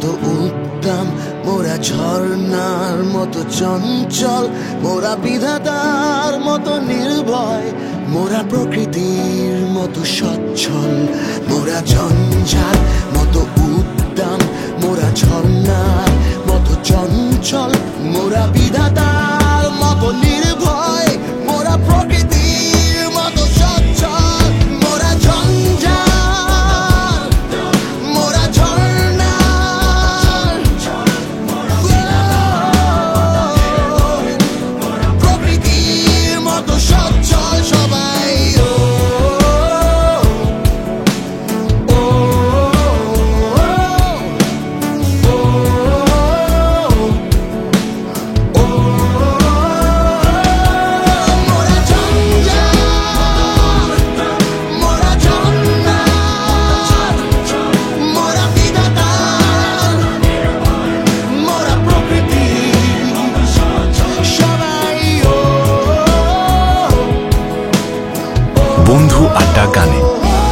মতো উদ্দাম, মোরা ঝর্ণার মতো চঞ্চল, মোরা বিধাতার মতো নির্ভয়, মোরা প্রকৃতির মতো সচ্ছল। মোরা ঝঞ্ঝার মতো উদ্দাম, মোরা ঝর্ণার মতো চঞ্চল, মোরা বিধাতার মতো নির্ভয়, মোরা প্রকৃতির মতো সচ্ছল। মোরা ঝঞ্ঝার, মোরা ঝর্ণার, প্রকৃতির মতো সচ্ছল সবাই। বন্ধু আড্ডা গানে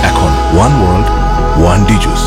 এখন one world one D juice.